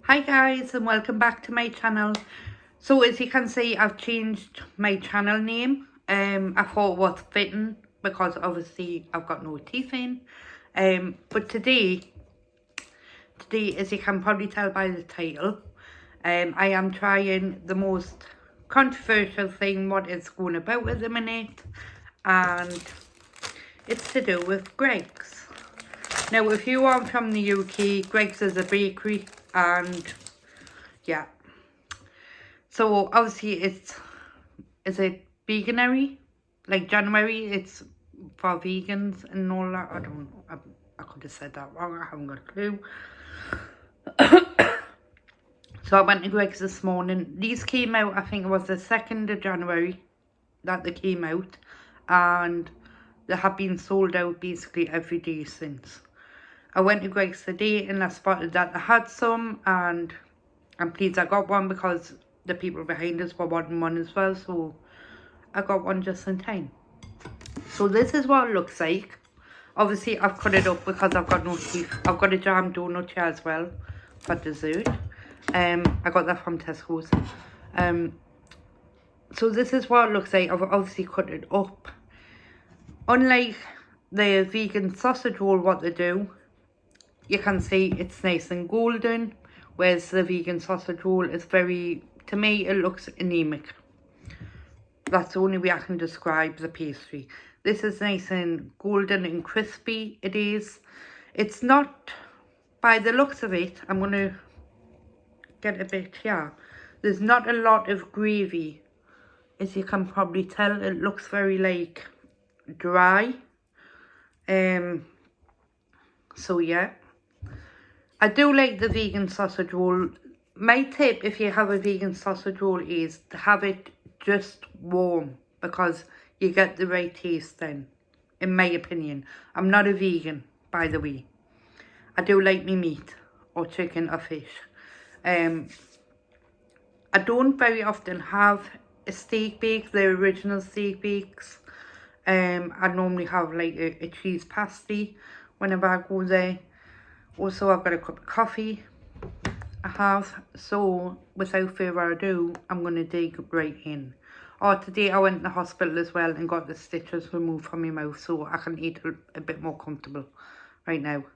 Hi guys, and welcome back to my channel. So as you can see, I've changed my channel name. I thought it was fitting because obviously I've got no teeth in. But today, as you can probably tell by the title, I am trying the most controversial thing what is going about at the minute, and it's to do with Greggs. Now, if you are from the UK, Greggs is a bakery, and yeah. So obviously is it veganary? Like January, it's for vegans and all that. I don't know. I could have said that wrong. I haven't got a clue. So I went to Greggs this morning. These came out, I think it was the 2nd of January that they came out. And they have been sold out basically every day since. I went to Greggs today and I spotted that I had some, and I'm pleased I got one because the people behind us were wanting one as well, so I got one just in time. So this is what it looks like. Obviously I've cut it up because I've got no teeth. I've got a jam donut here as well for dessert. I got that from Tesco's. So this is what it looks like. I've obviously cut it up. Unlike the vegan sausage roll, what they do, you can see it's nice and golden, whereas the vegan sausage roll is very, to me, it looks anemic. That's the only way I can describe the pastry. This is nice and golden and crispy, it is. It's not, by the looks of it, I'm going to get a bit here. There's not a lot of gravy. As you can probably tell, it looks very like dry. So yeah. I do like the vegan sausage roll. My tip if you have a vegan sausage roll is to have it just warm, because you get the right taste then, in my opinion. I'm not a vegan, by the way. I do like me meat, or chicken or fish. I don't very often have a steak bake, the original steak bakes. I normally have like a cheese pasty whenever I go there. Also, I've got a cup of coffee. I have. So, without further ado, I'm going to dig right in. Oh, today I went to the hospital as well and got the stitches removed from my mouth, so I can eat a bit more comfortable right now.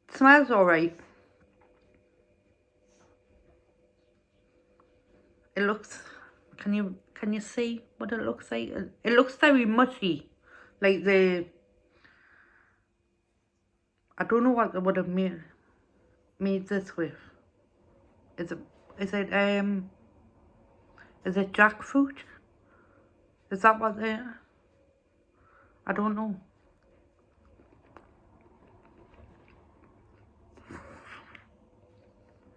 It smells alright. It looks, can you see what it looks like? It looks very mushy, like I don't know what they would have made this with. Is it jackfruit? Is that what they, I don't know.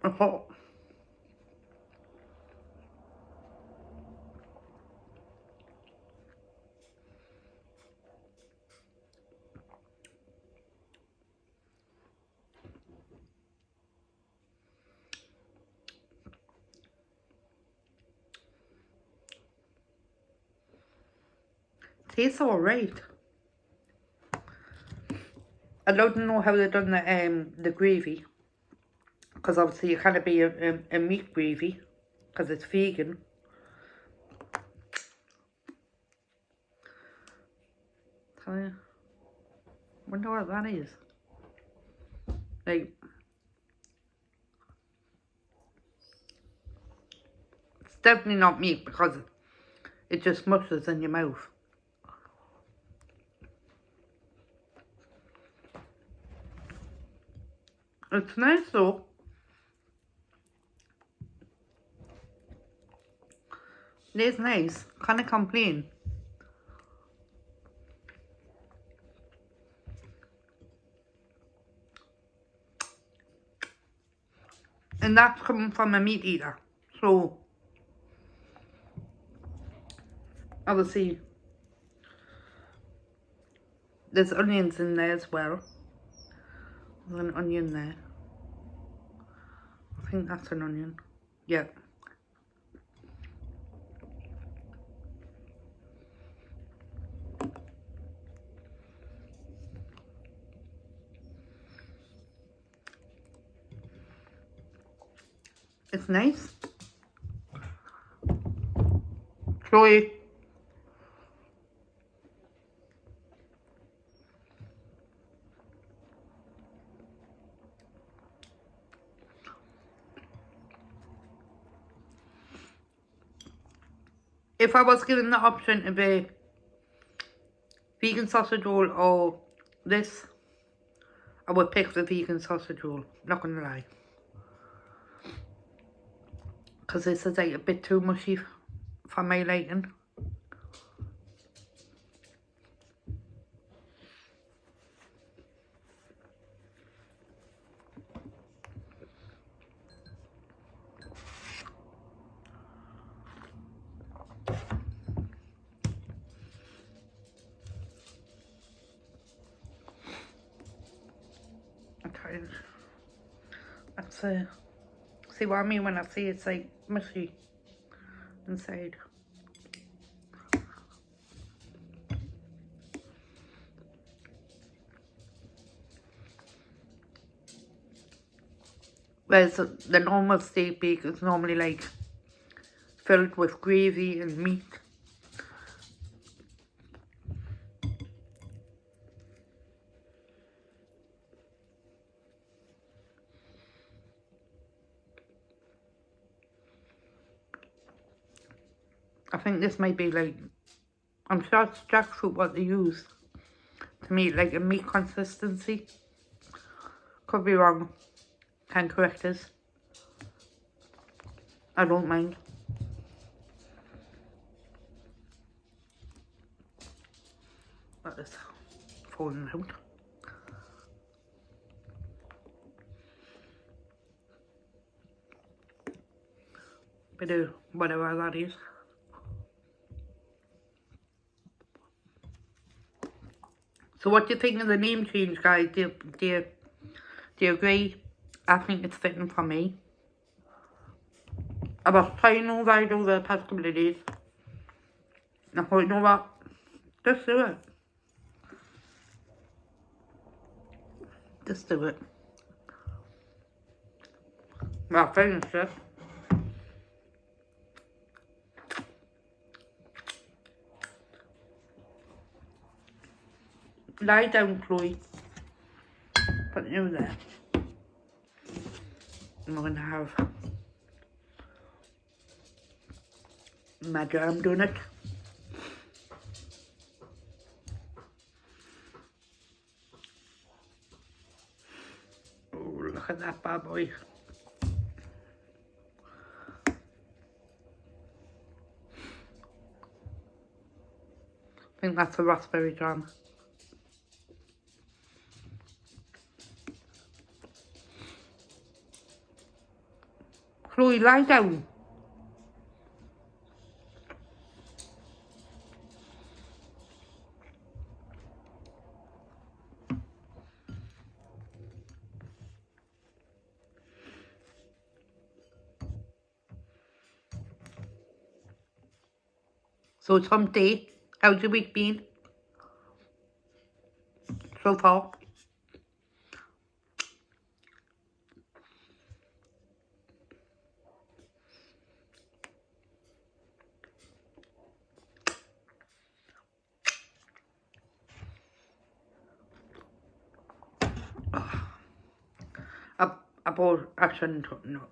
Oh. Tastes alright. I don't know how they've done the gravy, because obviously it can't be a meat gravy because it's vegan. So, wonder what that is. Like, it's definitely not meat because it just mushes in your mouth. It's nice though. It is nice. Can't complain. And that's coming from a meat eater. So, obviously, there's onions in there as well. There's an onion there. I think that's an onion. Yeah. It's nice. Chloe. If I was given the option to be vegan sausage roll or this, I would pick the vegan sausage roll, not gonna lie. Because this is like a bit too mushy for my liking. Okay, let's see what I mean when I say it's like mushy inside. Whereas the normal steak bake is normally like filled with gravy and meat. I think this might be like, I'm sure it's jackfruit what they use to make like a meat consistency. Could be wrong. Can correct us. I don't mind. That is falling out. Bit of whatever that is. So what do you think of the name change, guys? Do you agree? I think it's fitting for me. I was trying those out over the past couple of days. And I thought, you know what? Just do it. Just do it. Well, I finished it. Lie down, Chloe. Put you there. And we're going to have my jam donut. Oh, look at that bad boy. I think that's a raspberry jam. Chloe, lie down. So it's hump day. How's your week been? So far? I bought, actually, no.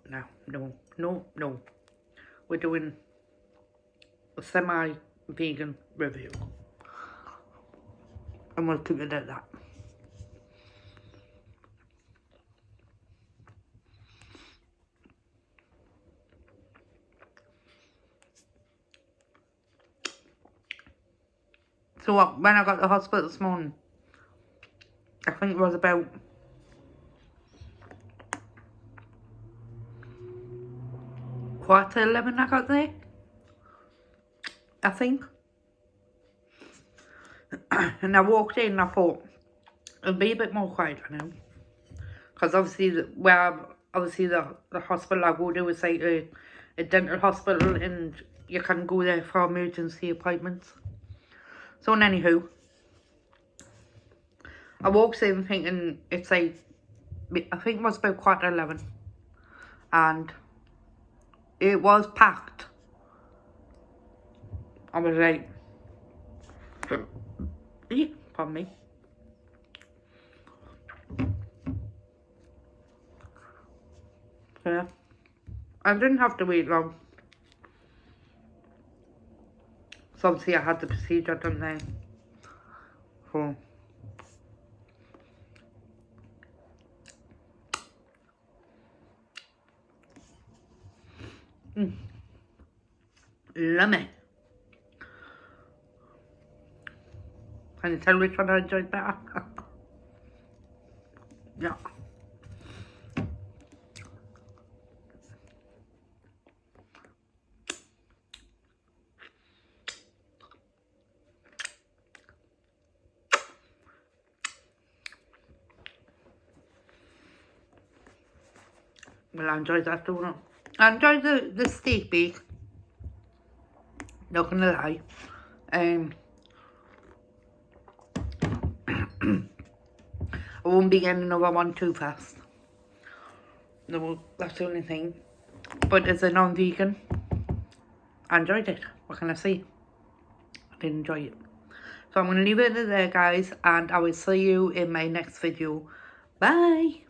We're doing a semi-vegan review. And we'll keep it at that. So when I got to the hospital this morning, I think it was about 11:15 I got there. I think. And I walked in and I thought, it'll be a bit more quiet now. Because obviously, the hospital I go to is like a dental hospital and you can go there for emergency appointments. So anywho, I walked in thinking it's like, I think it was about 11:15. And it was packed. I was like, pardon me. Yeah, I didn't have to wait long. So obviously I had the procedure done there. So yummy. Can you tell which one I enjoyed better? Yeah. Well, I enjoyed that too. I enjoyed the steak bake. Not gonna lie. I won't be getting another one too fast. No, that's the only thing. But as a non-vegan, I enjoyed it. What can I say? I did enjoy it. So I'm going to leave it there, guys. And I will see you in my next video. Bye.